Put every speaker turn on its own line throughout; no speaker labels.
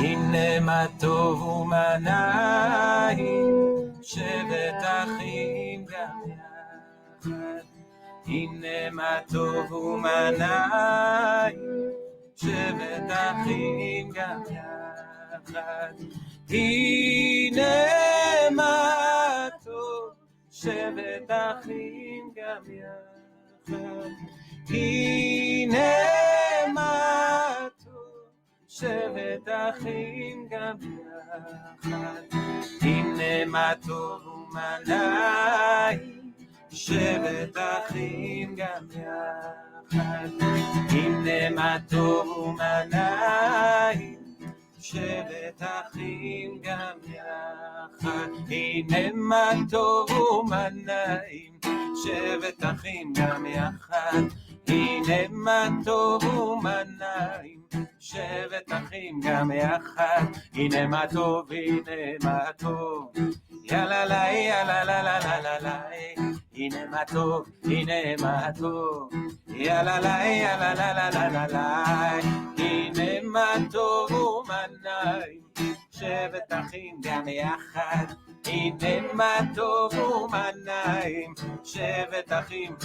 הנה מה טוב ומה נעים, שבת אחים גם יחד. הנה מה טוב ומה נעים, שבת אחים גם יחד. הנה מה טוב, שבת אחים גם יחד. הנה מה טוב, שבת אחים גם יחד. הנה מה טוב ומה נעים, שבת אחים גם יחד. הנה מה טוב ומה נעים, שבת אחים גם יחד. הנה מה טוב ומה נעים, שבת אחים גם יחד. הנה מה טוב ומה נעים, שבת אחים גם יחד. הנה מה טוב, הנה מה טוב, יאללה לה יאללה לה לה לה לה לה. הנה מה טוב, הנה מה טוב, יאללה לה יאללה לה לה לה לה לה. הנה מה טוב ומה נעים, שבת אחים גם יחד. הנה מה טוב ומה נעים, שבת אחים.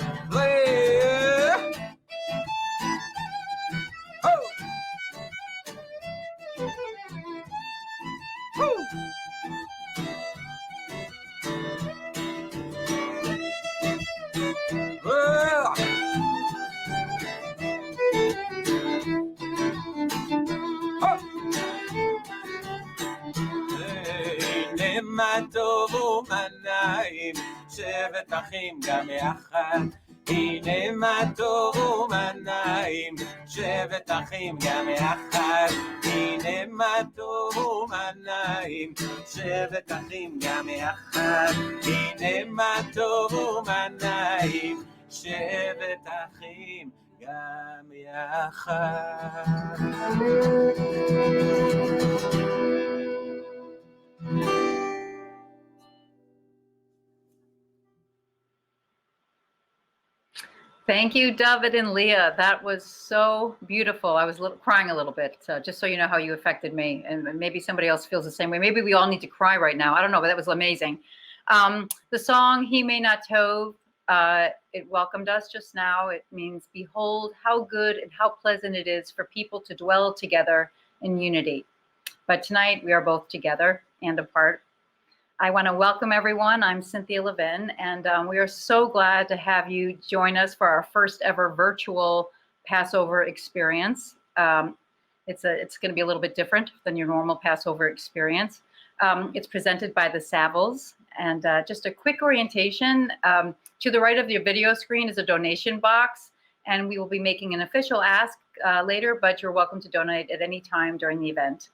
הנה מה טוב ומה נעים, שבת אחים גם יחד. הנה מה טוב ומה נעים, שבת אחים גם יחד. הנה מה טוב ומה נעים, שבת אחים גם יחד. הנה מה טוב ומה נעים, שבת אחים גם יחד.
Thank you, David and Leah. That was so beautiful. I was crying a little bit, just so you know how you affected me. And maybe somebody else feels the same way. Maybe we all need to cry right now. I don't know, but that was amazing. The song, He May Not Tov, it welcomed us just now. It means, behold how good and how pleasant it is for people to dwell together in unity. But tonight we are both together and apart. I want to welcome everyone. I'm Cynthia Levin, and we are so glad to have you join us for our first ever virtual Passover experience. It's going to be a little bit different than your normal Passover experience. It's presented by the Savills, and just a quick orientation. To the right of your video screen is a donation box, and we will be making an official ask later, but you're welcome to donate at any time during the event.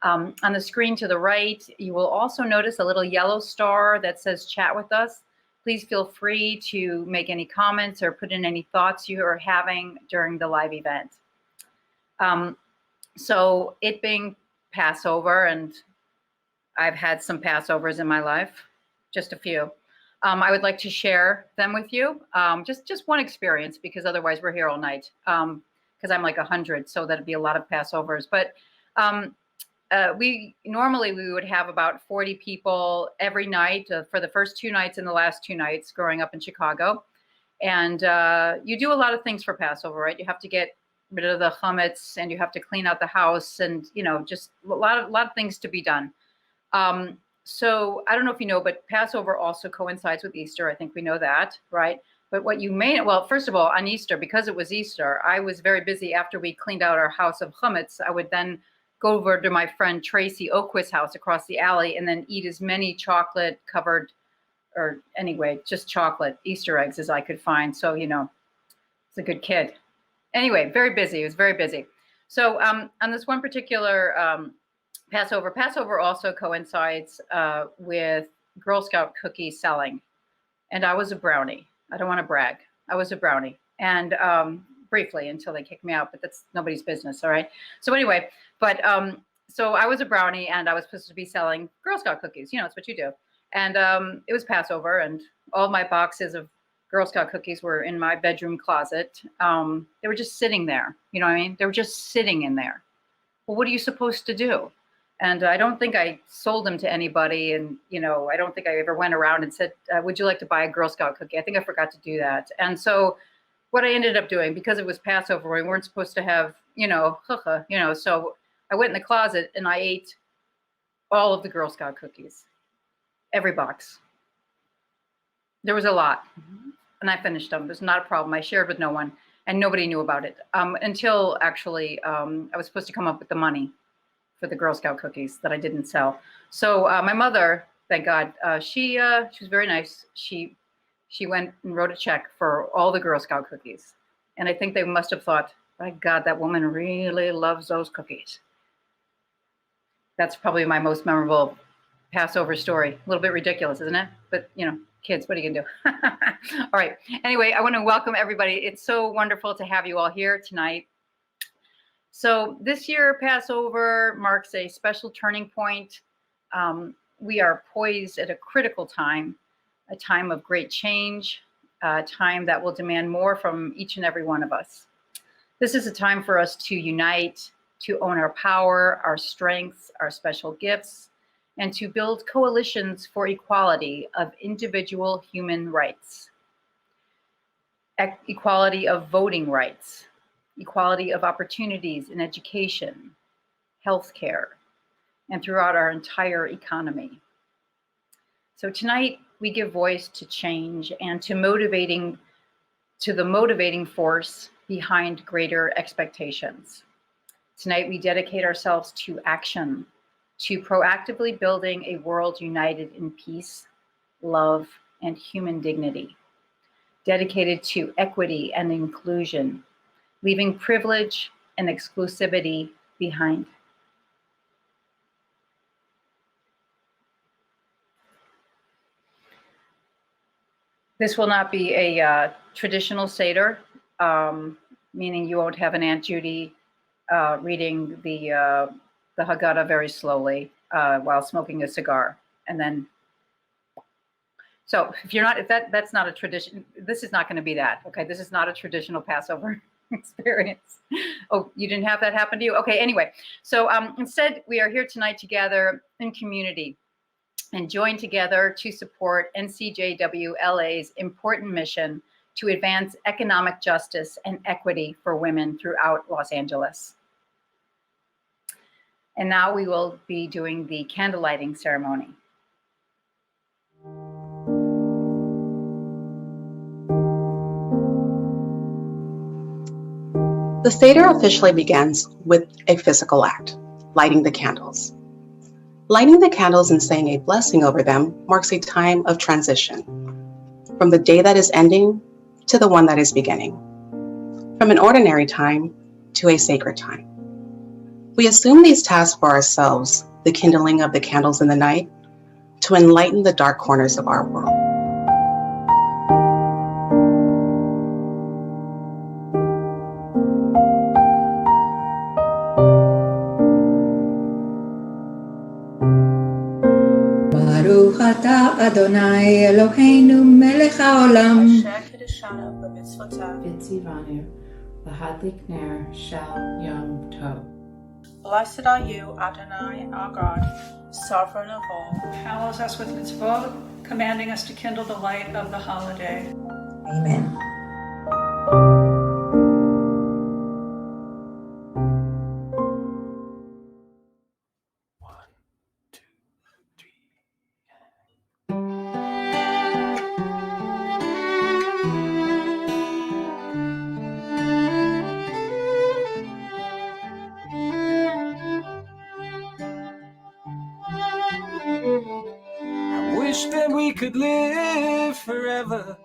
On the screen to the right, you will also notice a little yellow star that says chat with us. Please feel free to make any comments or put in any thoughts you are having during the live event. So it being Passover, and I've had some Passovers in my life, just a few. I would like to share them with you. Just one experience, because otherwise we're here all night, because I'm like 100, so that'd be a lot of Passovers. But we would have about 40 people every night for the first 2 nights and the last 2 nights growing up in Chicago. And you do a lot of things for Passover, right? You have to get rid of the chametz, and you have to clean out the house, and just a lot of things to be done. So I don't know if you know, but Passover also coincides with Easter. I think we know that, right? But what you may, well, first of all, on Easter, because it was Easter, I was very busy after we cleaned out our house of chametz. I would then go over to my friend Tracy Oquist's house across the alley and then eat as many chocolate covered, or anyway, just chocolate Easter eggs as I could find. So, it's a good kid. Anyway, very busy. It was very busy. So on this one particular Passover also coincides with Girl Scout cookie selling. And I was a brownie. I don't want to brag. I was a brownie. And briefly until they kicked me out, but that's nobody's business. All right. So anyway, but so I was a brownie, and I was supposed to be selling Girl Scout cookies. It's what you do. And it was Passover, and all my boxes of Girl Scout cookies were in my bedroom closet. They were just sitting there. You know what I mean? They were just sitting in there. Well, what are you supposed to do? And I don't think I sold them to anybody. And, I don't think I ever went around and said, would you like to buy a Girl Scout cookie? I think I forgot to do that. And so what I ended up doing, because it was Passover, we weren't supposed to have, so I went in the closet and I ate all of the Girl Scout cookies, every box. There was a lot. And I finished them. It was not a problem. I shared with no one and nobody knew about it until actually I was supposed to come up with the money for the Girl Scout cookies that I didn't sell. So my mother, thank God, she was very nice. She went and wrote a check for all the Girl Scout cookies. And I think they must have thought, my God, that woman really loves those cookies. That's probably my most memorable Passover story. A little bit ridiculous, isn't it? But, kids, what are you going to do? All right. Anyway, I want to welcome everybody. It's so wonderful to have you all here tonight. So this year, Passover marks a special turning point. We are poised at a critical time, a time of great change, a time that will demand more from each and every one of us. This is a time for us to unite, to own our power, our strengths, our special gifts, and to build coalitions for equality of individual human rights, equality of voting rights, equality of opportunities in education, healthcare, and throughout our entire economy. So tonight we give voice to change and to the motivating force behind greater expectations. Tonight we dedicate ourselves to action, to proactively building a world united in peace, love, and human dignity, dedicated to equity and inclusion, leaving privilege and exclusivity behind. This will not be a traditional Seder, meaning you won't have an Aunt Judy reading the Haggadah very slowly while smoking a cigar. And then, so if that's not a tradition, this is not going to be that, okay? This is not a traditional Passover experience. Oh, you didn't have that happen to you? Okay, anyway. So instead, we are here tonight to gather in community and join together to support NCJW LA's important mission to advance economic justice and equity for women throughout Los Angeles. And now we will be doing the candle lighting ceremony.
The Seder officially begins with a physical act, lighting the candles. Lighting the candles and saying a blessing over them marks a time of transition, from the day that is ending to the one that is beginning, from an ordinary time to a sacred time. We assume these tasks for ourselves, the kindling of the candles in the night, to enlighten the dark corners of our world.
Baruch atah Adonai Eloheinu melech haolam
Asher kiddushanu b'mitzvotav
V'tzivanu l'hadlik ner shel Yom Tov.
Blessed are you, Adonai, our God, sovereign of all.
Hallows us with mitzvot, commanding us to kindle the light of the holiday.
Amen.
I wish that we could live forever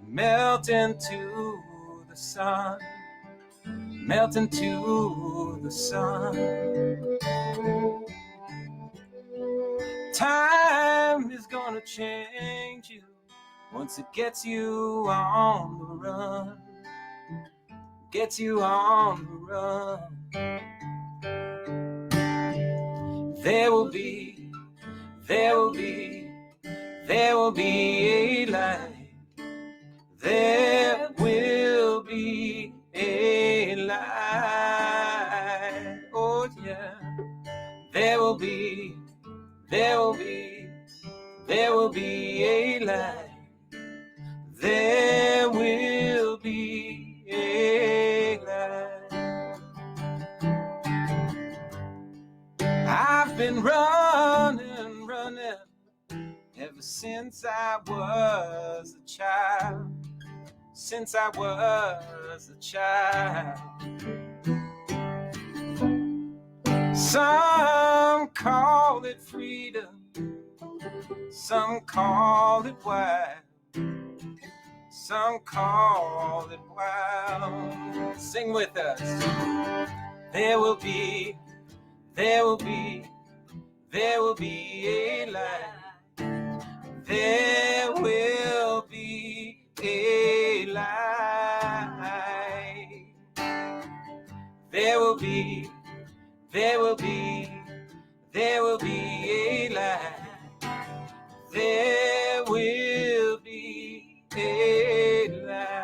and melt into the sun, melt into the sun. Time is gonna change you once it gets you on the run, gets you on the run. There will be a light. There will be a light. Oh yeah. there will be, there will be, there will be a light. There will be a light. I've been running, running ever since I was a child. Since I was a child. Some call it freedom, some call it wild, some call it wild. Sing with us. There will be, there will be, there will be a light. There will be a light. There will be, there will be, there will be a light. There will be a light.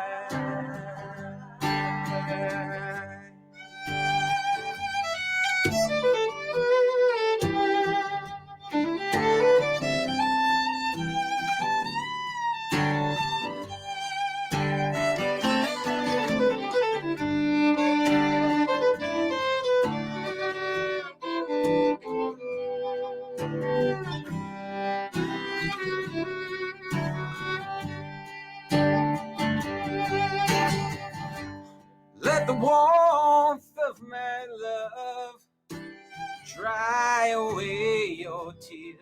Let the warmth of my love dry away your tears,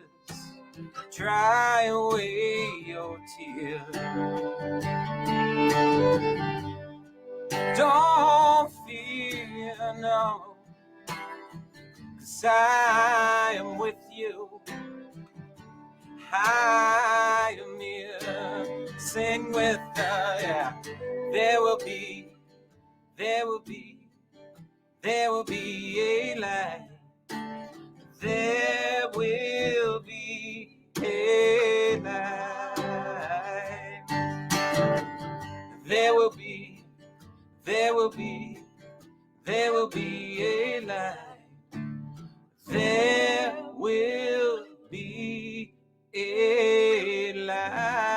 dry away your tears. Don't fear, no, 'cause I am with you, I am near. Sing with us, yeah. There will be, there will be, there will be a light. There will be a light. There will be, there will be, there will be a light. There will be a light.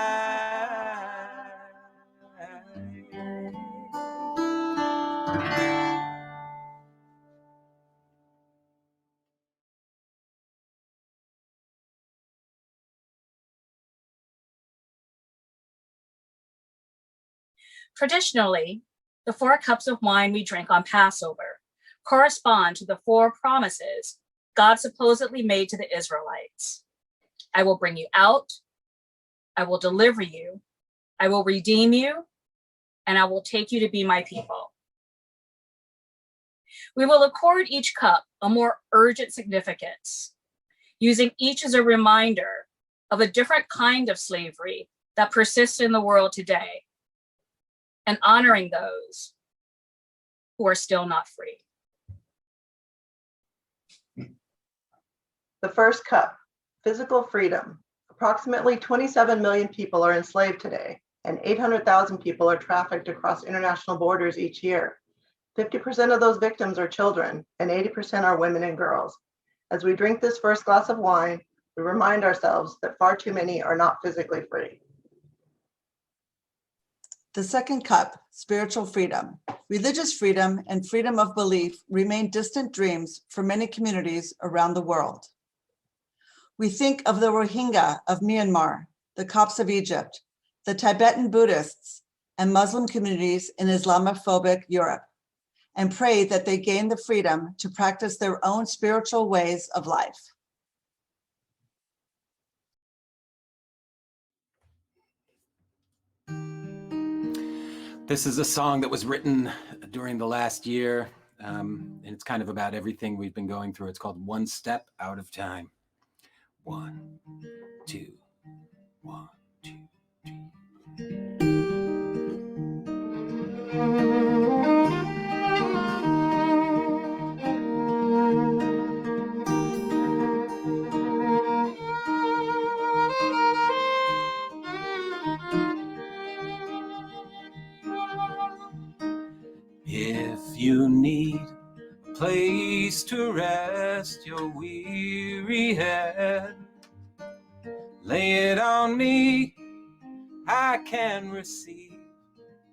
Traditionally, the 4 cups of wine we drink on Passover correspond to the 4 promises God supposedly made to the Israelites. I will bring you out, I will deliver you, I will redeem you, and I will take you to be my people. We will accord each cup a more urgent significance, using each as a reminder of a different kind of slavery that persists in the world today, and honoring those who are still not free.
The first cup, physical freedom. Approximately 27 million people are enslaved today, and 800,000 people are trafficked across international borders each year. 50% of those victims are children, and 80% are women and girls. As we drink this first glass of wine, we remind ourselves that far too many are not physically free.
The second cup, spiritual freedom. Religious freedom and freedom of belief remain distant dreams for many communities around the world. We think of the Rohingya of Myanmar, the Copts of Egypt, the Tibetan Buddhists, and Muslim communities in Islamophobic Europe, and pray that they gain the freedom to practice their own spiritual ways of life.
This is a song that was written during the last year, and it's kind of about everything we've been going through. It's called One Step Out of Time. 1, 2, 1, 2, 3. If you need a place to rest your weary head. Lay it on me, I can receive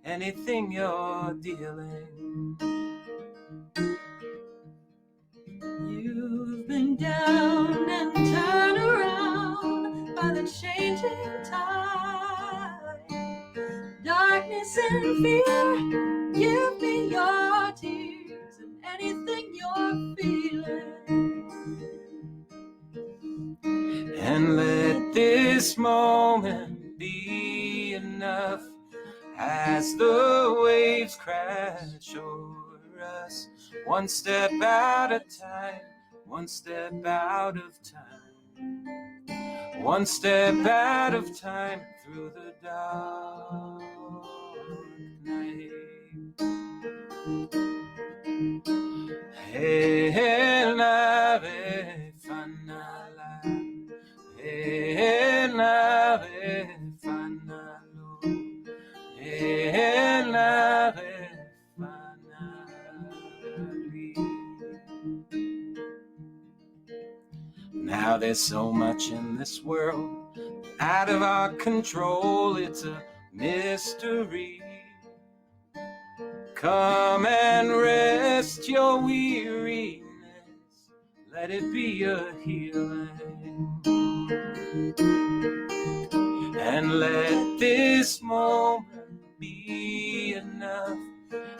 anything you're dealing.
You've been down and turned around by the changing tide. Darkness and fear, give me your tears and anything you're feeling.
And let this moment be enough as the waves crash over us, one step at a time, one step out of time, one step out of time through the dark night. Hey, nave fanala, hey, nave fanalo, hey, nave fanali. Now there's so much in this world out of our control, it's a mystery. Come and rest your weariness, let it be a healing. And let this moment be enough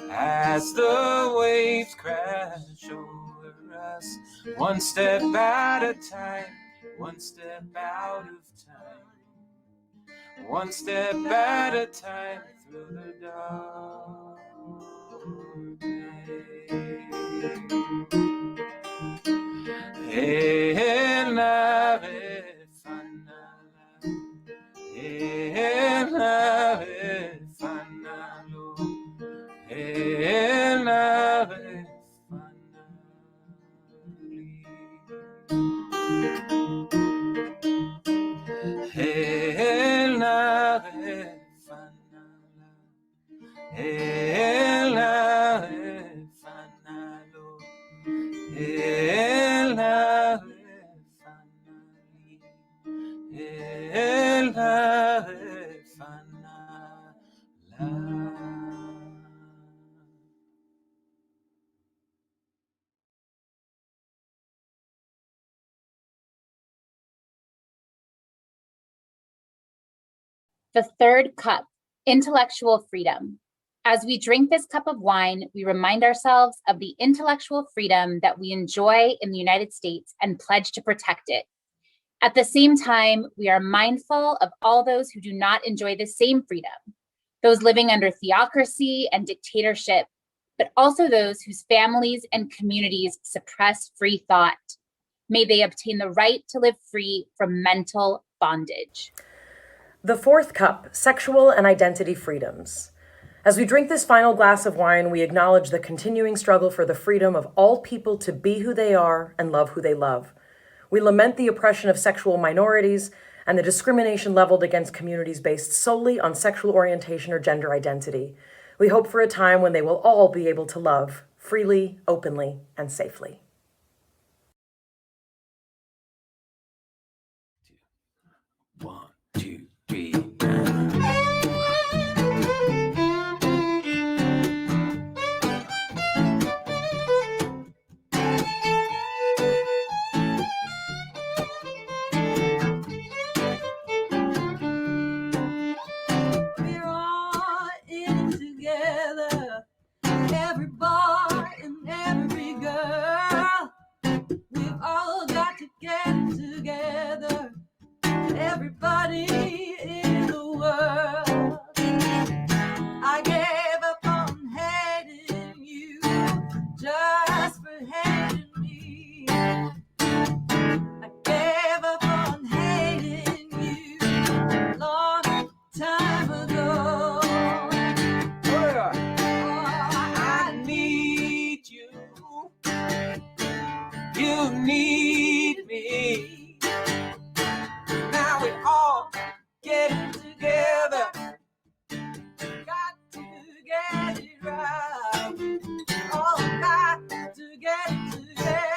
as the waves crash over us, one step at a time, one step out of time, one step at a time through the dark night. Hey, nave fanala, hey, nave fanalo, hey, nave fanali, hey, nave fanala, hey, nave fanalo, hey, nave fanali, hey, nave fanala.
The third cup, intellectual freedom. As we drink this cup of wine, we remind ourselves of the intellectual freedom that we enjoy in the United States and pledge to protect it. At the same time, we are mindful of all those who do not enjoy the same freedom, those living under theocracy and dictatorship, but also those whose families and communities suppress free thought. May they obtain the right to live free from mental bondage.
The fourth cup, sexual and identity freedoms. As we drink this final glass of wine, we acknowledge the continuing struggle for the freedom of all people to be who they are and love who they love. We lament the oppression of sexual minorities and the discrimination leveled against communities based solely on sexual orientation or gender identity. We hope for a time when they will all be able to love freely, openly, and safely.
One, two, three.
We're all in together, every boy and every girl. We've all got to get together, everybody in the world. I gave up on hating you just for hating me. I gave up on hating you a long time ago.
Oh,
I need you.
you need me. Now we all get together.
Got to get it right. All got to get together.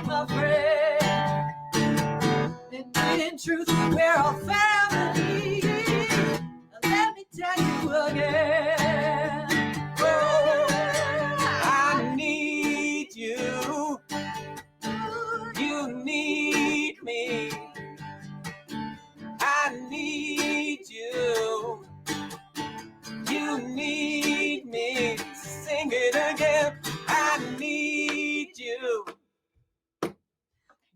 my friend. And in truth, we're all family. Let me tell you again. Oh, I need you. You need me. I need you. You need me. Sing it again. I need you.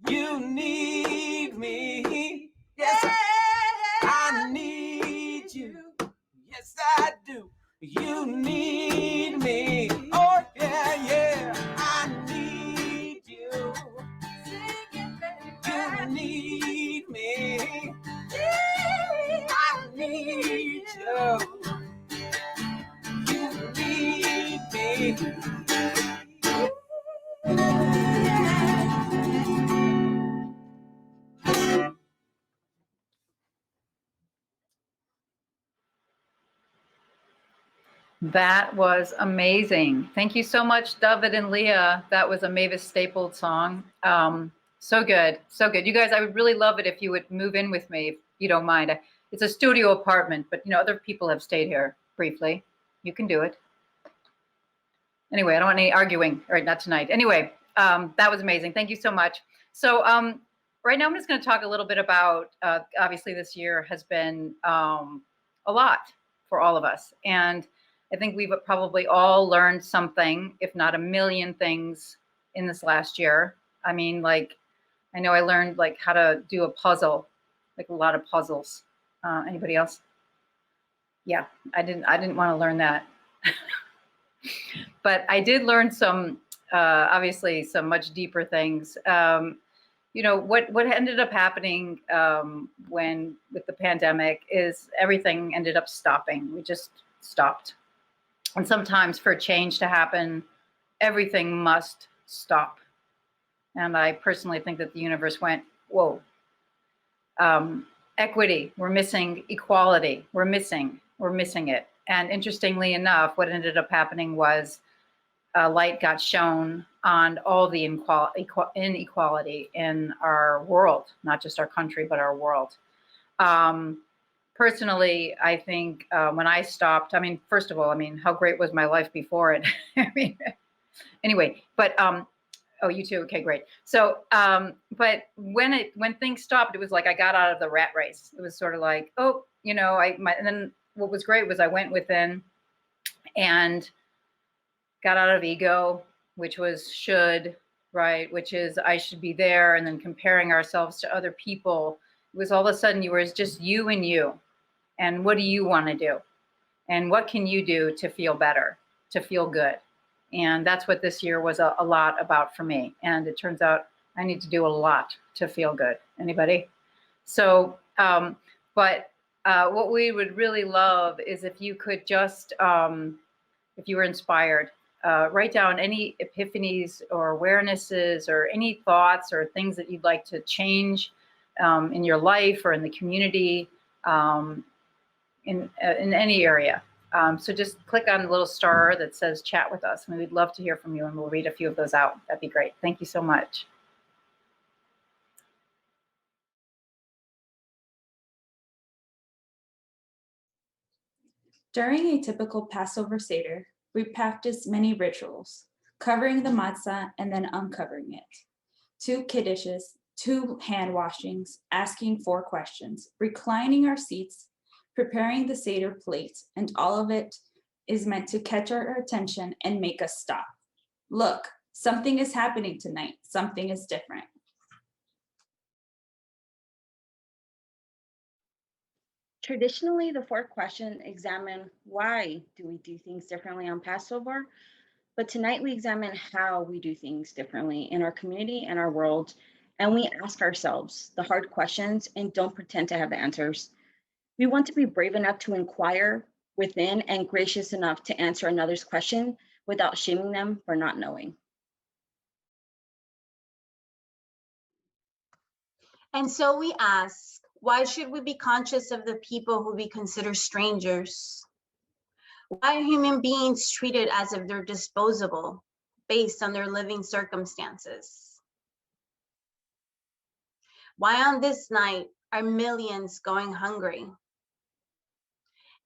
You need me. Yes, I need you. Yes, I do. You need me. Oh, yeah, yeah. I need you. You need me. I need you. You need me.
That was amazing. Thank you so much, David and Leah. That was a Mavis Staples song. So good, so good. You guys, I would really love it if you would move in with me, if you don't mind. It's a studio apartment, but other people have stayed here briefly. You can do it. Anyway, I don't want any arguing, or not tonight. Anyway, that was amazing. Thank you so much. So right now I'm just going to talk a little bit about, obviously this year has been a lot for all of us. And I think we've probably all learned something, if not a million things in this last year. I mean, like, I know I learned like how to do a puzzle, like a lot of puzzles. Anybody else? Yeah, I didn't want to learn that. But I did learn some, obviously some much deeper things. What ended up happening when with the pandemic is everything ended up stopping. We just stopped. And sometimes for change to happen, everything must stop. And I personally think that the universe went, whoa. Equity, we're missing. Equality, we're missing it. And interestingly enough, what ended up happening was light got shown on all the inequality in our world, not just our country, but our world. Personally, I think when I stopped, I mean, first of all, I mean, how great was my life before it? I mean, anyway, but oh, you too. Okay, great. So, but when things stopped, it was like I got out of the rat race. It was sort of like, oh, and then what was great was I went within and got out of ego, which was should, right? Which is I should be there, and then comparing ourselves to other people. It was all of a sudden you were just you and you. And what do you want to do? And what can you do to feel better, to feel good? And that's what this year was a lot about for me. And it turns out I need to do a lot to feel good. Anybody? So, but what we would really love is if you could just, if you were inspired, write down any epiphanies or awarenesses or any thoughts or things that you'd like to change in your life or in the community, in any area. So just click on the little star that says chat with us, and we'd love to hear from you, and we'll read a few of those out. That'd be great. Thank you so much.
During a typical Passover Seder, we practice many rituals, covering the matzah and then uncovering it. 2 kiddushes, 2 hand washings, asking 4 questions, reclining our seats, preparing the Seder plate, and all of it is meant to catch our attention and make us stop. Look, something is happening tonight. Something is different.
Traditionally, the 4 questions examine why do we do things differently on Passover, but tonight we examine how we do things differently in our community and our world, and we ask ourselves the hard questions and don't pretend to have the answers. We want to be brave enough to inquire within and gracious enough to answer another's question without shaming them for not knowing.
And so we ask, why should we be conscious of the people who we consider strangers? Why are human beings treated as if they're disposable based on their living circumstances? Why on this night are millions going hungry?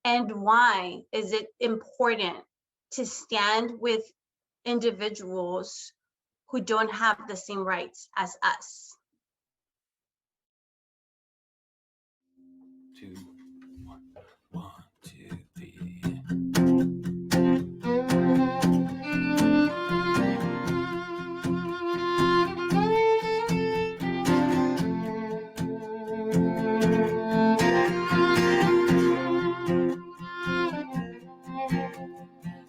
And why is it important to stand with individuals who don't have the same rights as us?
2, 1, 1, 2, 3.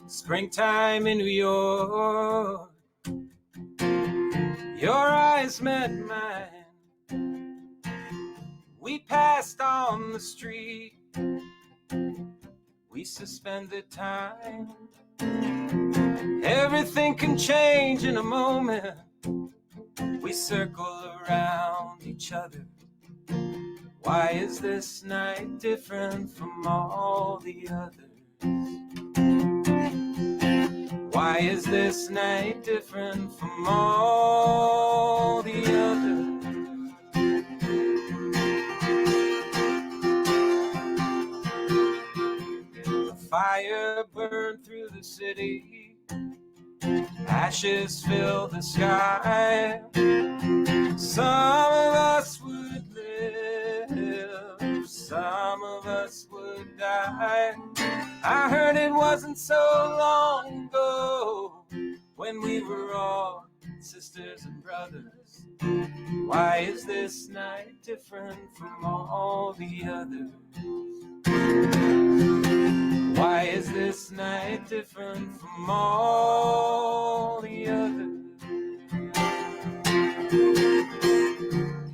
Springtime in New York, your eyes met mine. We passed on the street, we suspended time. Everything can change in a moment. We circle around each other. Why is this night different from all the others? Why is this night different from all the others? The fire burned through the city, ashes fill the sky. Some of us would live, some of us would die. I heard it wasn't so long ago when we were all sisters and brothers. Why is this night different from all the others? Why is this night different from all the others?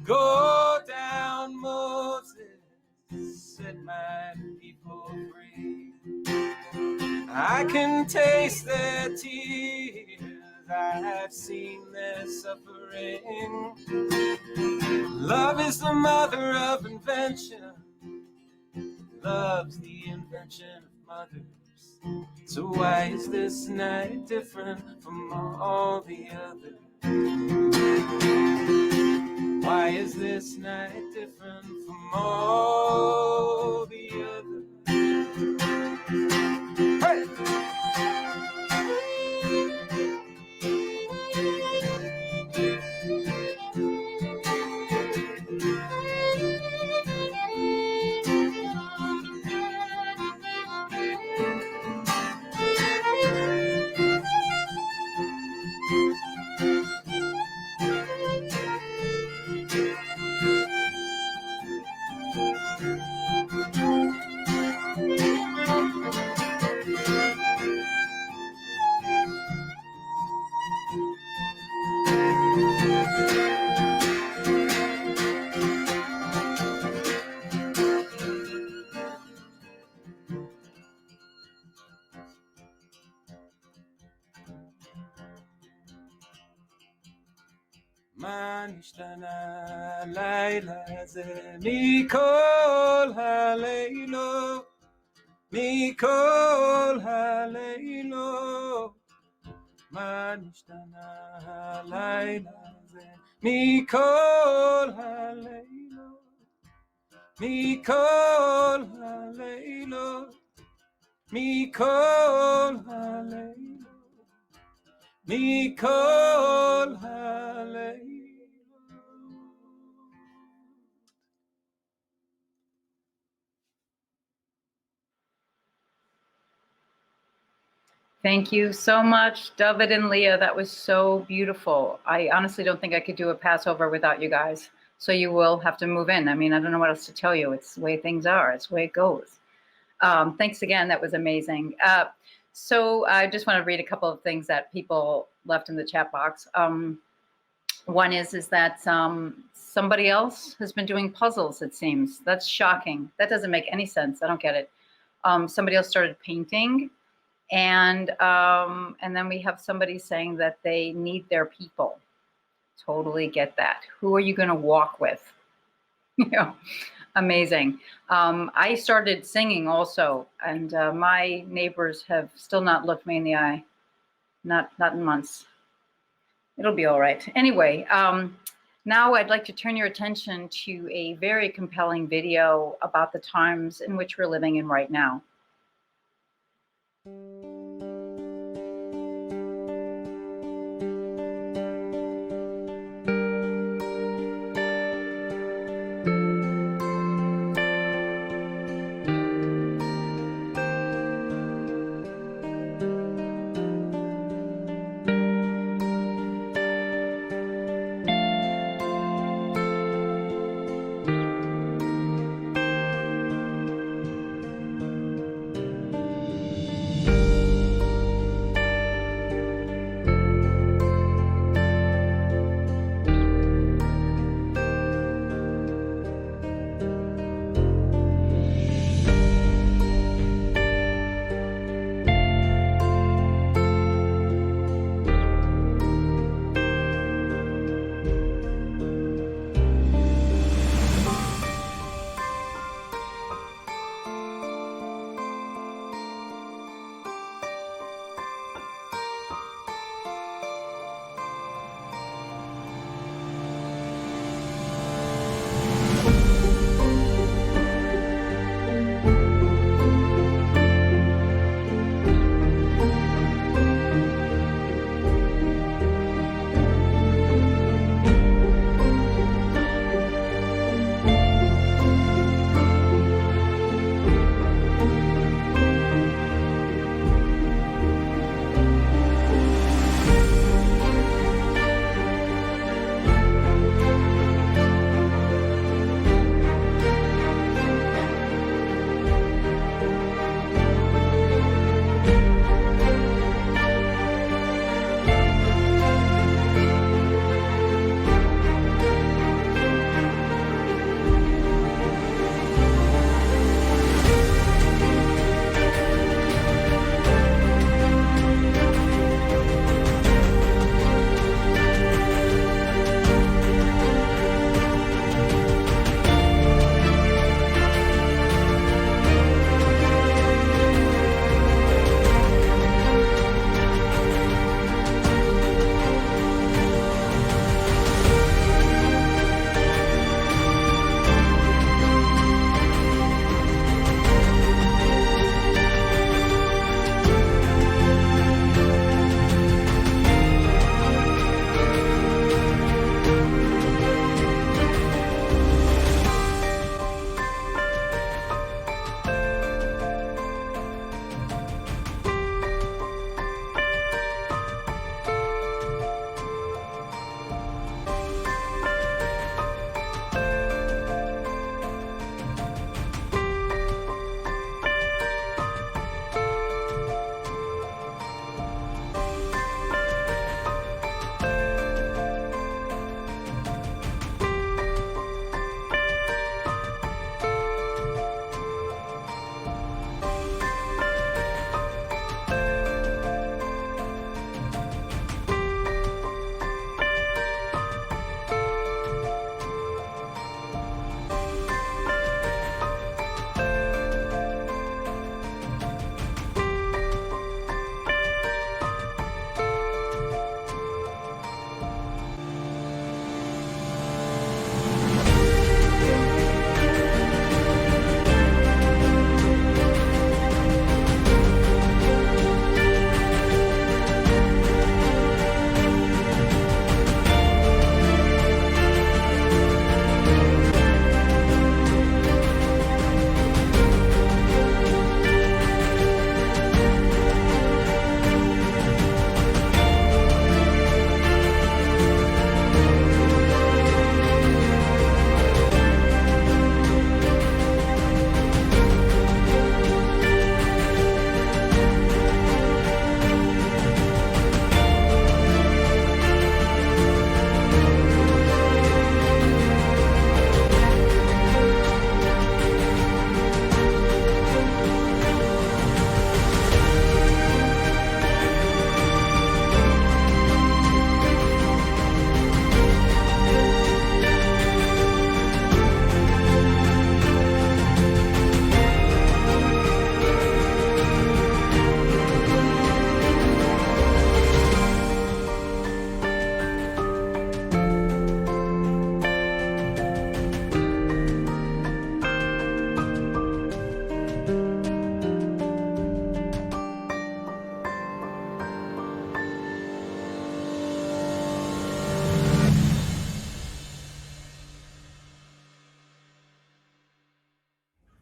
Go down, Moses, set my people free. I can taste their tears, I've seen their suffering. Love is the mother of invention, love's the invention of mothers. So why is this night different from all the others? Why is this night different from all the others? Hey! מה נשתנה לילה זה מכל הלילות, מכל הלילות. מה נשתנה לילה זה מכל הלילות, מכל הלילות, מכל הלילות, מכל הלילות.
Thank you so much, David and Leah. That was so beautiful. I honestly don't think I could do a Passover without you guys. So you will have to move in. I mean, I don't know what else to tell you. It's the way things are. It's the way it goes. Thanks again. That was amazing. So I just want to read a couple of things that people left in the chat box. One is that somebody else has been doing puzzles, it seems. That's shocking. That doesn't make any sense. I don't get it. Somebody else started painting. And then we have somebody saying that they need their people. Totally get that. Who are you going to walk with? You know, amazing. I started singing also, and my neighbors have still not looked me in the eye. Not in months. It'll be all right. Anyway, Now I'd like to turn your attention to a very compelling video about the times in which we're living in right now.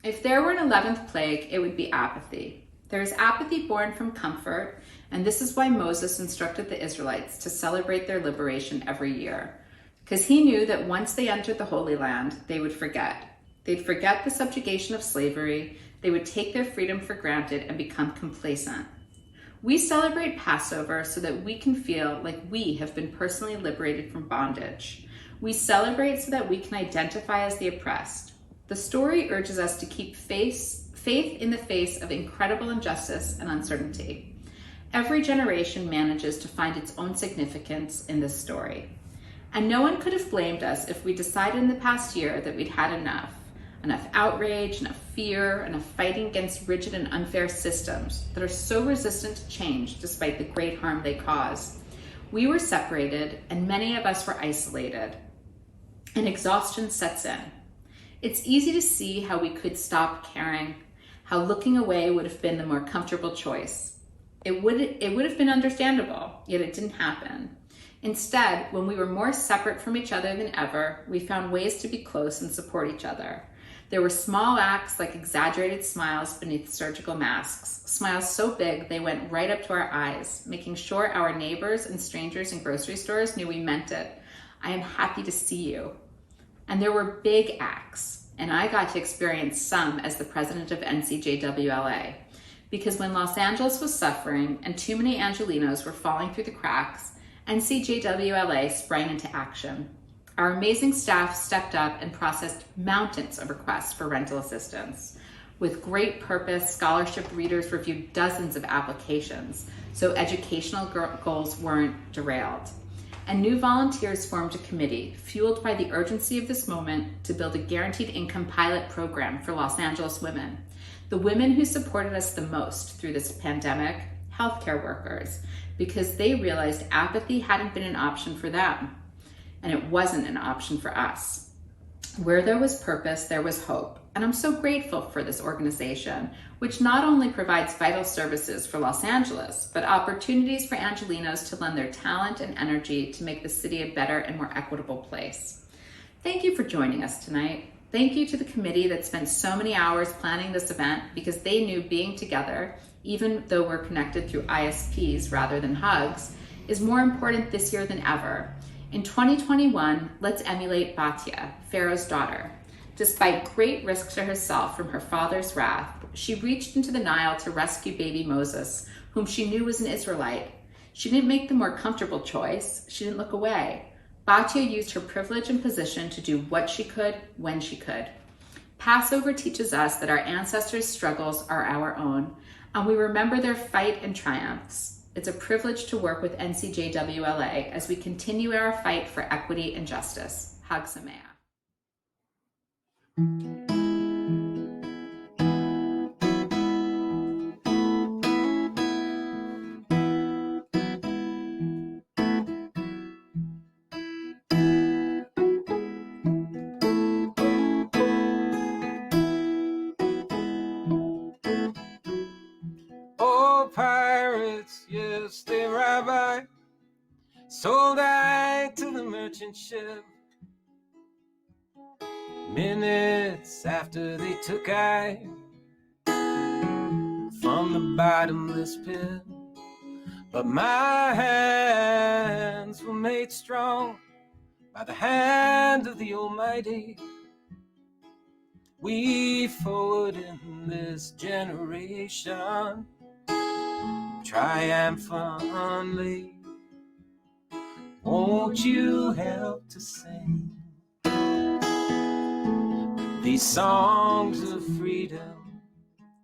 If there were an 11th plague, it would be apathy. There is apathy born from comfort, and this is why Moses instructed the Israelites to celebrate their liberation every year, because he knew that once they entered the Holy Land, they would forget. They'd forget the subjugation of slavery, they would take their freedom for granted and become complacent. We celebrate Passover so that we can feel like we have been personally liberated from bondage. We celebrate so that we can identify as the oppressed. The story urges us to keep faith in the face of incredible injustice and uncertainty. Every generation manages to find its own significance in this story. And no one could have blamed us if we decided in the past year that we'd had enough outrage, enough fear, enough fighting against rigid and unfair systems that are so resistant to change despite the great harm they cause. We were separated, and many of us were isolated, and exhaustion sets in. It's easy to see how we could stop caring, how looking away would have been the more comfortable choice. It would have been understandable, yet it didn't happen. Instead, when we were more separate from each other than ever, we found ways to be close and support each other. There were small acts like exaggerated smiles beneath surgical masks, smiles so big they went right up to our eyes, making sure our neighbors and strangers in grocery stores knew we meant it. I am happy to see you. And there were big acts, and I got to experience some as the president of NCJW LA. Because when Los Angeles was suffering and too many Angelinos were falling through the cracks, NCJW LA sprang into action. Our amazing staff stepped up and processed mountains of requests for rental assistance. With great purpose, scholarship readers reviewed dozens of applications, so educational goals weren't derailed. And new volunteers formed a committee, fueled by the urgency of this moment, to build a guaranteed income pilot program for Los Angeles women. The women who supported us the most through this pandemic, healthcare workers, because they realized apathy hadn't been an option for them, and it wasn't an option for us. Where there was purpose, there was hope, and I'm so grateful for this organization, which not only provides vital services for Los Angeles, but opportunities for Angelinos to lend their talent and energy to make the city a better and more equitable place. Thank you for joining us tonight. Thank you to the committee that spent so many hours planning this event, because they knew being together, even though we're connected through ISPs rather than hugs, is more important this year than ever. In 2021, let's emulate Batya, Pharaoh's daughter. Despite great risk to herself from her father's wrath, she reached into the Nile to rescue baby Moses, whom she knew was an Israelite. She didn't make the more comfortable choice. She didn't look away. Batya used her privilege and position to do what she could, when she could. Passover teaches us that our ancestors' struggles are our own, and we remember their fight and triumphs. It's a privilege to work with NCJW LA as we continue our fight for equity and justice. Hag Sameach.
Oh, pirates, yes, they rabbi, sold I to the merchant ship. Minutes after they took I from the bottomless pit, but my hands were made strong by the hand of the Almighty. We forward in this generation triumphantly. Won't you help to sing these songs of freedom?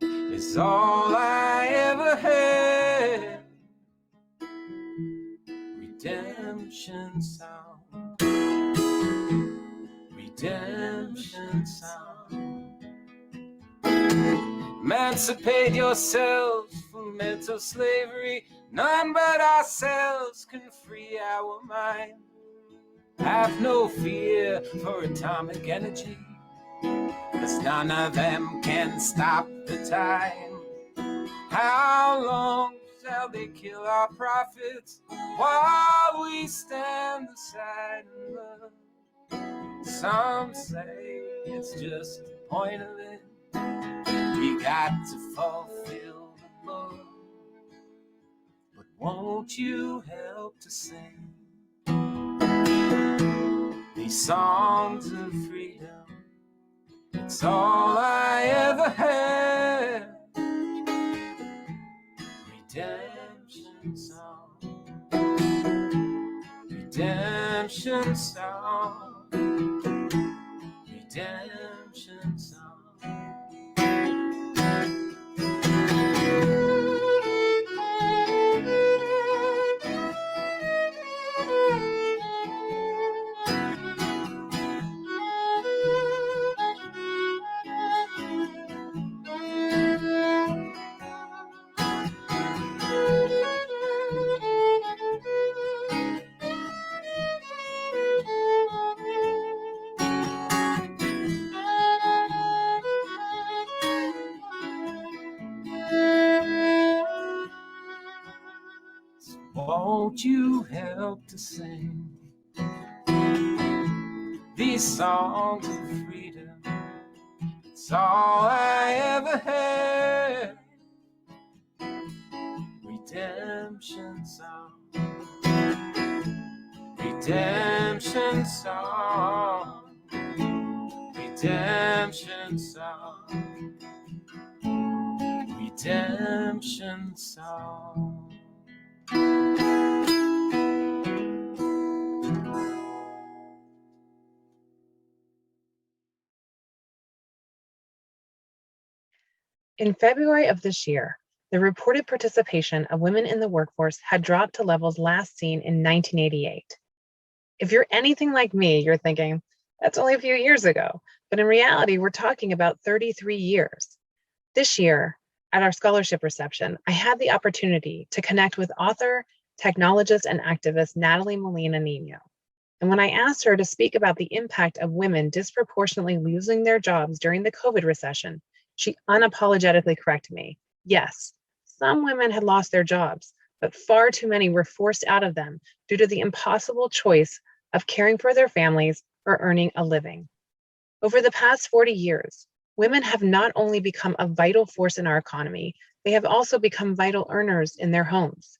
Is all I ever had. Redemption sound, redemption sound. Emancipate yourselves from mental slavery. None but ourselves can free our mind. Have no fear for atomic energy, 'cause none of them can stop the time. How long shall they kill our prophets while we stand aside and love? Some say it's just pointless. We got to fulfill the law. But won't you help to sing these songs of freedom? It's all I ever had. Redemption song, redemption song, redemption song. Won't you help to sing these songs of freedom? It's all I ever had. Redemption song, redemption song, redemption song, redemption song.
In February of this year, the reported participation of women in the workforce had dropped to levels last seen in 1988. If you're anything like me, you're thinking, that's only a few years ago. But in reality, we're talking about 33 years. This year, at our scholarship reception, I had the opportunity to connect with author, technologist, and activist Natalie Molina-Nino. And when I asked her to speak about the impact of women disproportionately losing their jobs during the COVID recession, she unapologetically corrected me. Yes, some women had lost their jobs, but far too many were forced out of them due to the impossible choice of caring for their families or earning a living. Over the past 40 years, women have not only become a vital force in our economy, they have also become vital earners in their homes.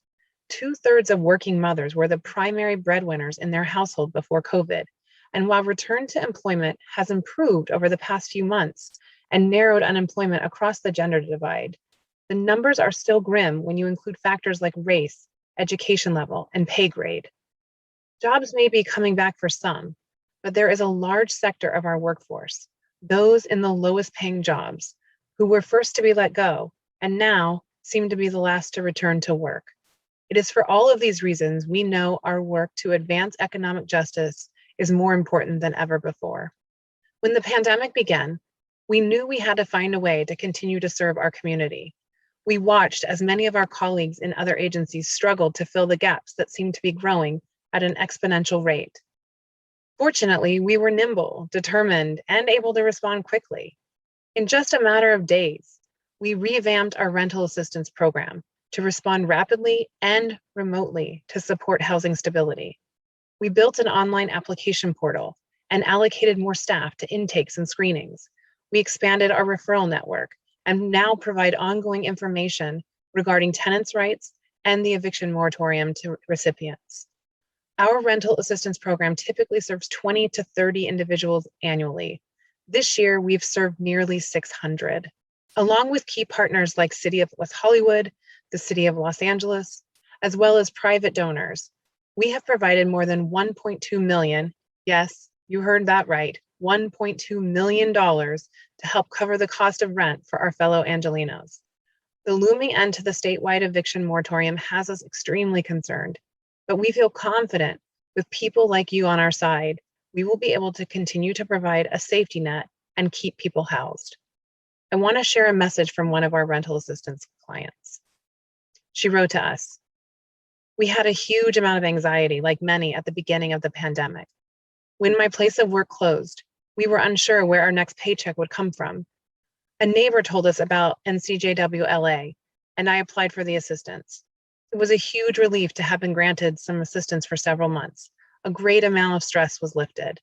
2/3 of working mothers were the primary breadwinners in their household before COVID. And while return to employment has improved over the past few months and narrowed unemployment across the gender divide, the numbers are still grim when you include factors like race, education level, and pay grade. Jobs may be coming back for some, but there is a large sector of our workforce, those in the lowest paying jobs, who were first to be let go and now seem to be the last to return to work. It is for all of these reasons we know our work to advance economic justice is more important than ever before. When the pandemic began, we knew we had to find a way to continue to serve our community. We watched as many of our colleagues in other agencies struggled to fill the gaps that seemed to be growing at an exponential rate. Fortunately, we were nimble, determined, and able to respond quickly. In just a matter of days, we revamped our rental assistance program to respond rapidly and remotely to support housing stability. We built an online application portal and allocated more staff to intakes and screenings. We expanded our referral network and now provide ongoing information regarding tenants' rights and the eviction moratorium to recipients. Our rental assistance program typically serves 20 to 30 individuals annually. This year, we've served nearly 600. Along with key partners like City of West Hollywood, the City of Los Angeles, as well as private donors, we have provided more than $1.2 million, yes, you heard that right, $1.2 million to help cover the cost of rent for our fellow Angelenos. The looming end to the statewide eviction moratorium has us extremely concerned, but we feel confident with people like you on our side, we will be able to continue to provide a safety net and keep people housed. I want to share a message from one of our rental assistance clients. She wrote to us, "We had a huge amount of anxiety, like many at the beginning of the pandemic. When my place of work closed, we were unsure where our next paycheck would come from. A neighbor told us about NCJW LA, and I applied for the assistance. It was a huge relief to have been granted some assistance for several months. A great amount of stress was lifted.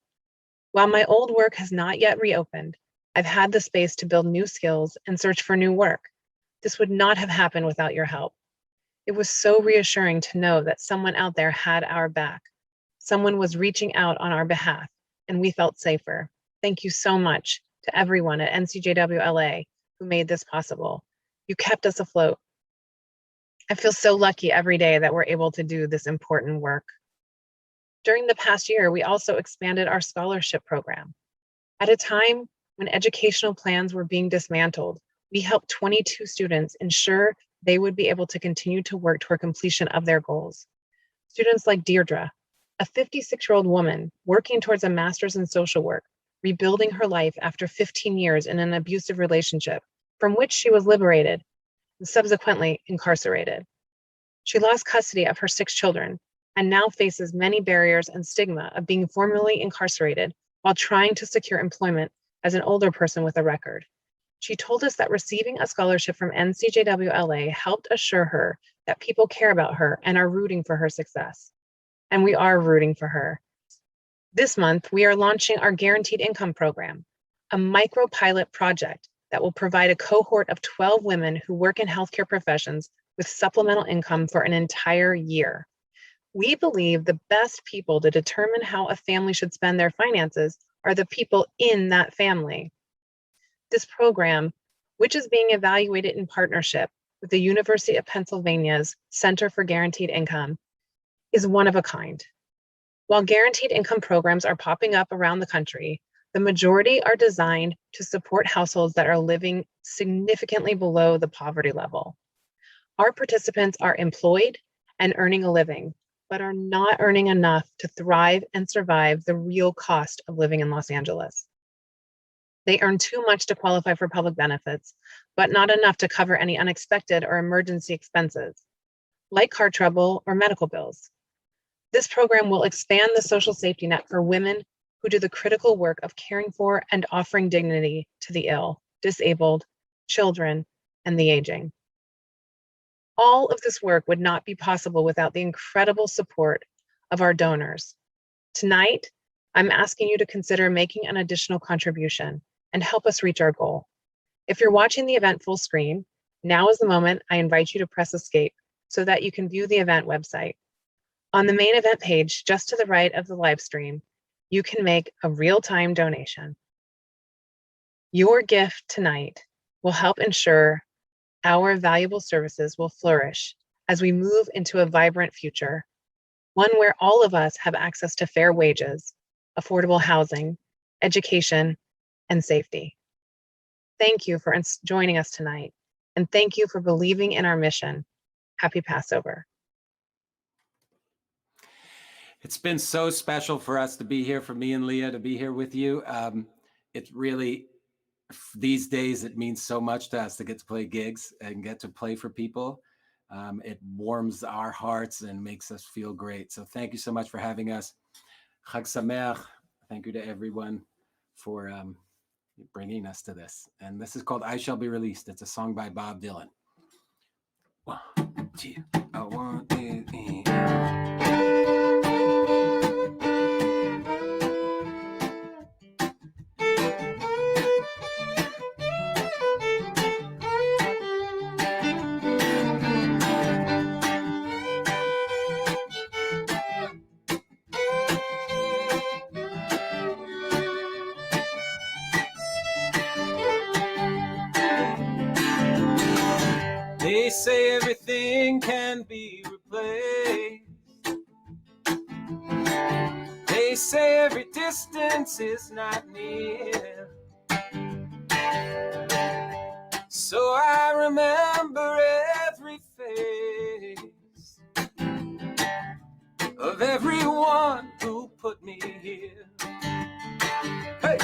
While my old work has not yet reopened,
I've had the space to build new skills and search for new work. This would not have happened without your help. It was so reassuring to know that someone out there had our back. Someone was reaching out on our behalf, and we felt safer. Thank you so much to everyone at NCJW LA who made this possible. You kept us afloat. I feel so lucky every day that we're able to do this important work. During the past year, we also expanded our scholarship program. At a time when educational plans were being dismantled, we helped 22 students ensure they would be able to continue to work toward completion of their goals. Students like Deirdre, a 56-year-old woman working towards a master's in social work, rebuilding her life after 15 years in an abusive relationship from which she was liberated and subsequently incarcerated. She lost custody of her 6 children and now faces many barriers and stigma of being formerly incarcerated while trying to secure employment as an older person with a record. She told us that receiving a scholarship from NCJW LA helped assure her that people care about her and are rooting for her success. And we are rooting for her. This month, we are launching our Guaranteed Income Program, a micro-pilot project that will provide a cohort of 12 women who work in healthcare professions with supplemental income for an entire year. We believe the best people to determine how a family should spend their finances are the people in that family. This program, which is being evaluated in partnership with the University of Pennsylvania's Center for Guaranteed Income, is one of a kind. While guaranteed income programs are popping up around the country, the majority are designed to support households that are living significantly below the poverty level. Our participants are employed and earning a living, but are not earning enough to thrive and survive the real cost of living in Los Angeles. They earn too much to qualify for public benefits, but not enough to cover any unexpected or emergency expenses, like car trouble or medical bills. This program will expand the social safety net for women who do the critical work of caring for and offering dignity to the ill, disabled, children, and the aging. All of this work would not be possible without the incredible support of our donors. Tonight, I'm asking you to consider making an additional contribution and help us reach our goal. If you're watching the event full screen, now is the moment I invite you to press escape so that you can view the event website. On the main event page, just to the right of the live stream, you can make a real-time donation. Your gift tonight will help ensure our valuable services will flourish as we move into a vibrant future, one where all of us have access to fair wages, affordable housing, education, and safety. Thank you for joining us tonight, and thank you for believing in our mission. Happy Passover.
It's been so special for us to be here, for me and Leah to be here with you. It's really, these days, it means so much to us to get to play gigs and get to play for people. It warms our hearts and makes us feel great. So thank you so much for having us. Chag Sameach. Thank you to everyone for bringing us to this. And this is called I Shall Be Released. It's a song by Bob Dylan. 1, 2, 1, 2, 3. They say everything can be replaced. They say every distance is not near. So I remember every face of everyone who put me here. Hey!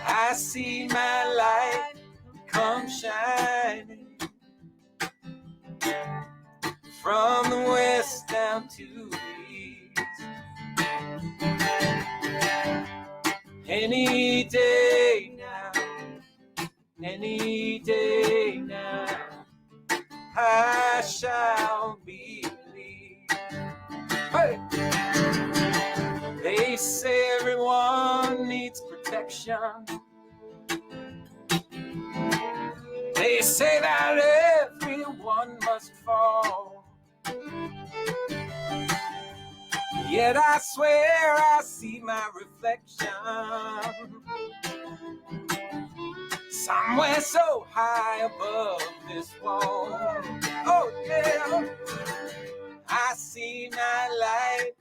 I see my light come shining from the west down to the east. Any day now, I shall be released. Hey! They say everyone needs protection,
say that everyone must fall. Yet I swear I see my reflection somewhere so high above this wall. Oh yeah, I see my light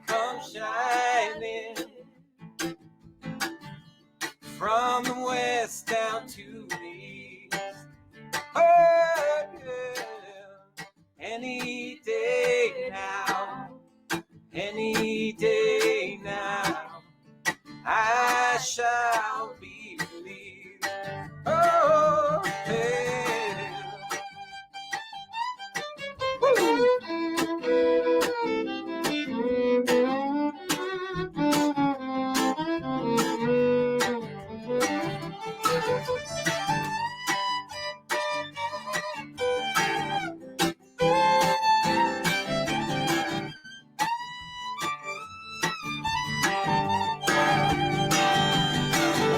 come shining from the west down to the east. Oh yeah, any day now, any day now, I shall be relieved. Oh yeah. Woo!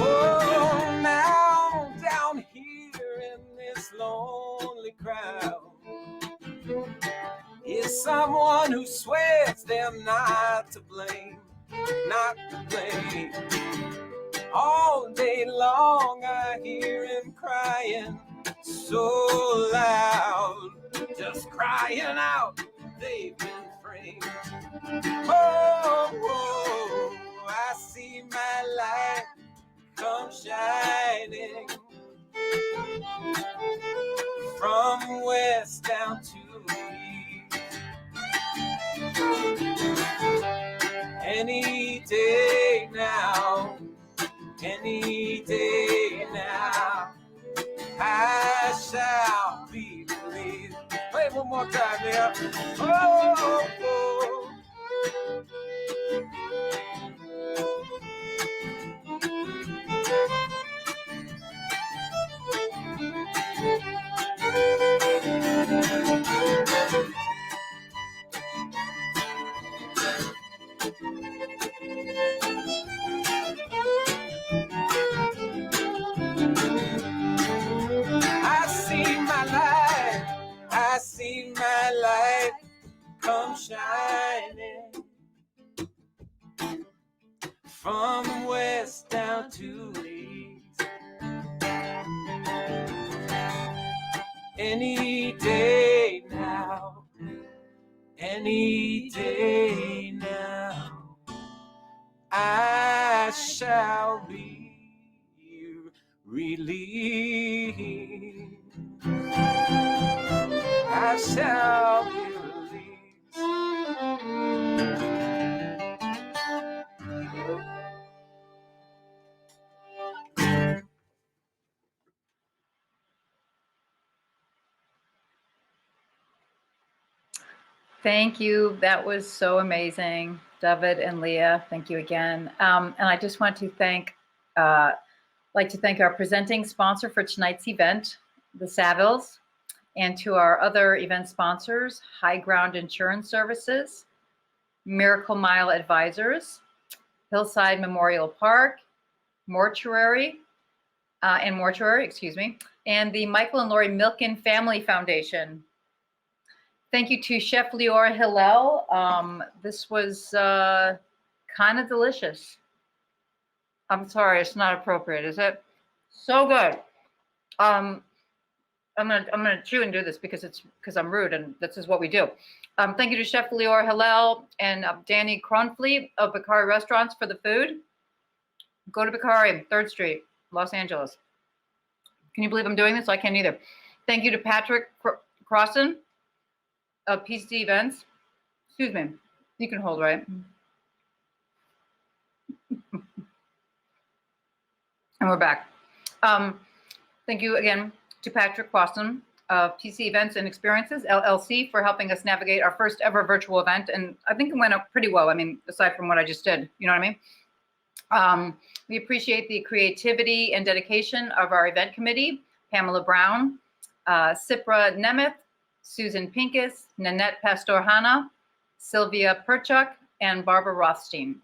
Oh, now down here in this lonely crowd is someone who swears them not to blame, not to blame. All day long I hear him crying so loud, just crying out, they've been framed. Oh, oh, I see my light come shining from west down to east. Any day now, any day now, I shall be released. Play it one more time, yeah. Oh, oh. I see my light come shining from west down to east. Any day now, any day now, I shall be relieved. I shall be released.
Thank you. That was so amazing, David and Leah. Thank you again. And I just want to thank our presenting sponsor for tonight's event, the Savills, and to our other event sponsors, High Ground Insurance Services, Miracle Mile Advisors, Hillside Memorial Park, Mortuary, and the Michael and Lori Milken Family Foundation. Thank you to Chef Lior Hillel. This was kind of delicious. I'm sorry, it's not appropriate, is it? So good. I'm gonna chew and do this because I'm rude and this is what we do. Thank you to Chef Lior Hillel and Danny Cronfleet of Bakari Restaurants for the food. Go to Bakari, 3rd Street, Los Angeles. Can you believe I'm doing this? I can't either. Thank you to Patrick Crossan of PC Events. Excuse me. You can hold, right? And we're back. Thank you again to Patrick Crossan of PC Events and Experiences, LLC, for helping us navigate our first ever virtual event. And I think it went up pretty well. I mean, aside from what I just did, you know what I mean? We appreciate the creativity and dedication of our event committee, Pamela Brown, Sipra Nemeth, Susan Pincus, Nanette Pastor-Hanna, Sylvia Perchuk, and Barbara Rothstein.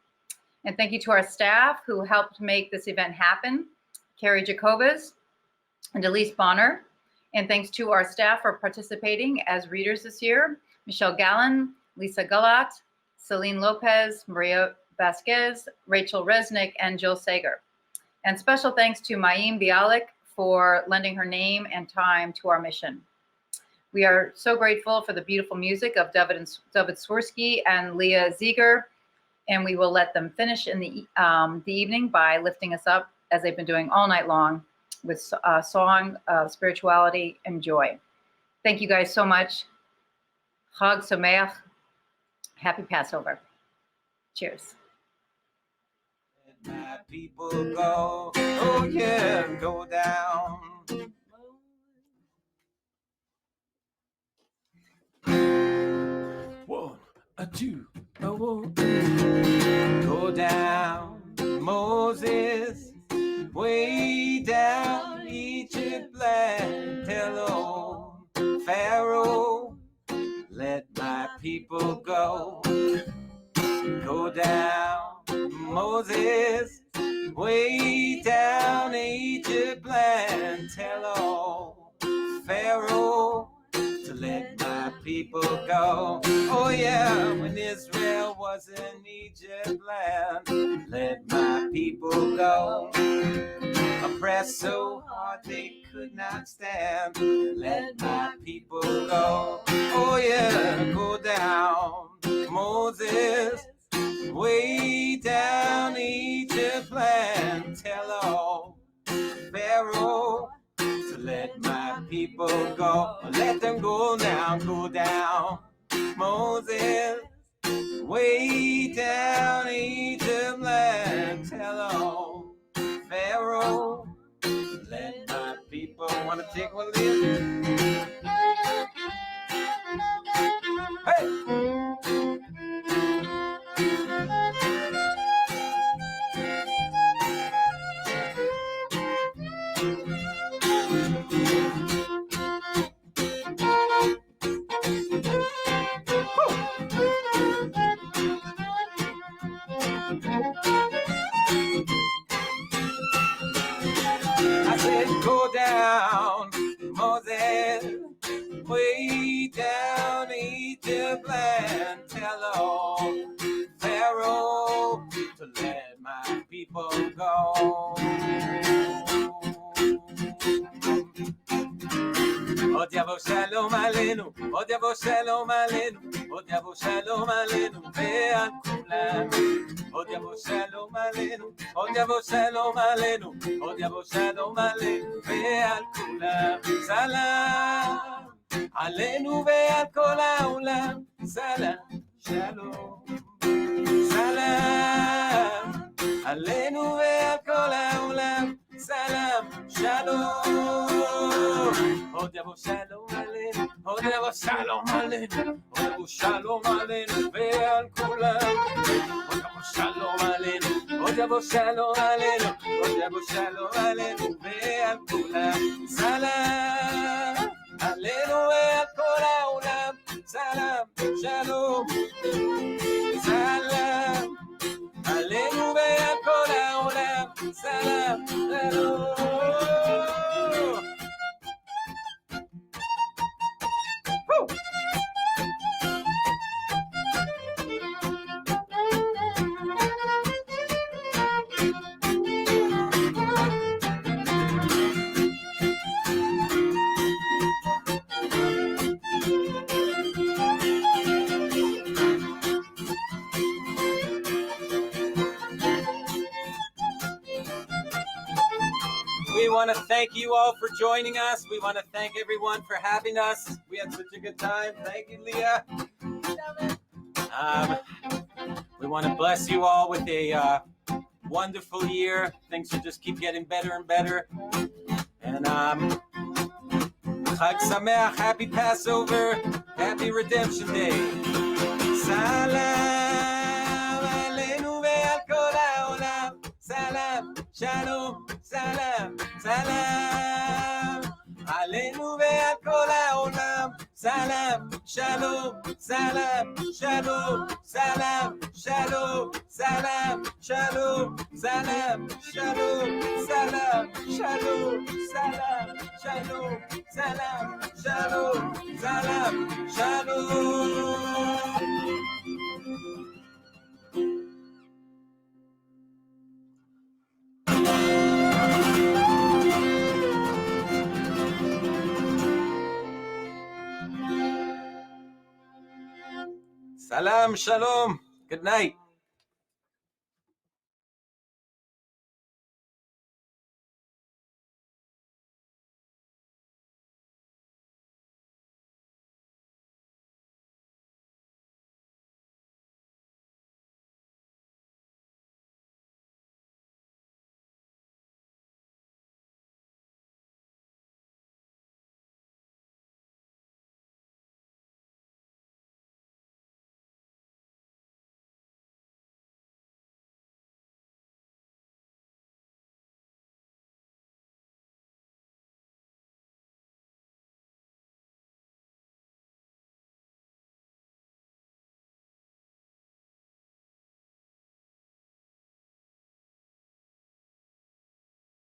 And thank you to our staff who helped make this event happen, Carrie Jacobas and Elise Bonner, And thanks to our staff for participating as readers this year: Michelle Gallen, Lisa Galat, Celine Lopez, Maria Vasquez, Rachel Resnick, and Jill Sager. And special thanks to Mayim Bialik for lending her name and time to our mission. We are so grateful for the beautiful music of David Swirsky and Leah Ziegler, and we will let them finish in the evening by lifting us up, as they've been doing all night long, with a song of spirituality and joy. Thank you guys so much. Chag Sameach. Happy Passover. Cheers.
Let my people go, oh yeah, go down. One, a two, a one. Go down, Moses, way down Egypt land. Hello, Pharaoh, let my people go. Go down, Moses, way down Egypt land. Hello, Pharaoh, to let my people go. Oh yeah, when Israel was in Egypt land, let my people go. Oppressed so hard they could not stand, let my people go. Oh yeah, go down, Moses, way down Egypt land. Tell Pharaoh to let my people go. Let them go now, go down, Moses, way down Egypt land. Tell Pharaoh, let my people. Want to take one, Leah? Hey! I said, go down, Moses, way down Egypt land. Tell Pharaoh to let my people go. Od yavo shalom aleinu, od yavo shalom aleinu, od yavo shalom aleinu, ve'al kulam. Od yavo shalom aleinu, od yavo shalom aleinu, od yavo shalom aleinu, ve'al kulam. Salam aleinu ve'al kol ha'olam. Salam, shalom. Salam aleinu ve'al kol ha'olam. Salam, shalom. Od yavo shalom aleinu, od yavo shalom aleinu, od yavo shalom aleinu ve'al kulam. Od yavo shalom aleinu, od yavo shalom aleinu, od yavo shalom aleinu ve'al kulam. Salam aleinu ve'al kol ha'olam. Salam, shalom. Salam aleinu ve'al kol ha'olam. Salam, shalom. We want to thank you all for joining us. We want to thank everyone for having us. We had such a good time. Thank you, Leah. We want to bless you all with a wonderful year. Things should just keep getting better and better. And Chag Sameach, happy Passover, happy Redemption Day. Salam aleinu ve'al kol ha'olam. Salam, shalom, salam, salam aleinu ve'al kol ha'olam. salam, shalom, salam, shalom, salam, shalom, salam, shalom, salam, shalom, salam, shalom, salam, shalom, salam, shalom, salam, shalom. Salam, shalom. Good night.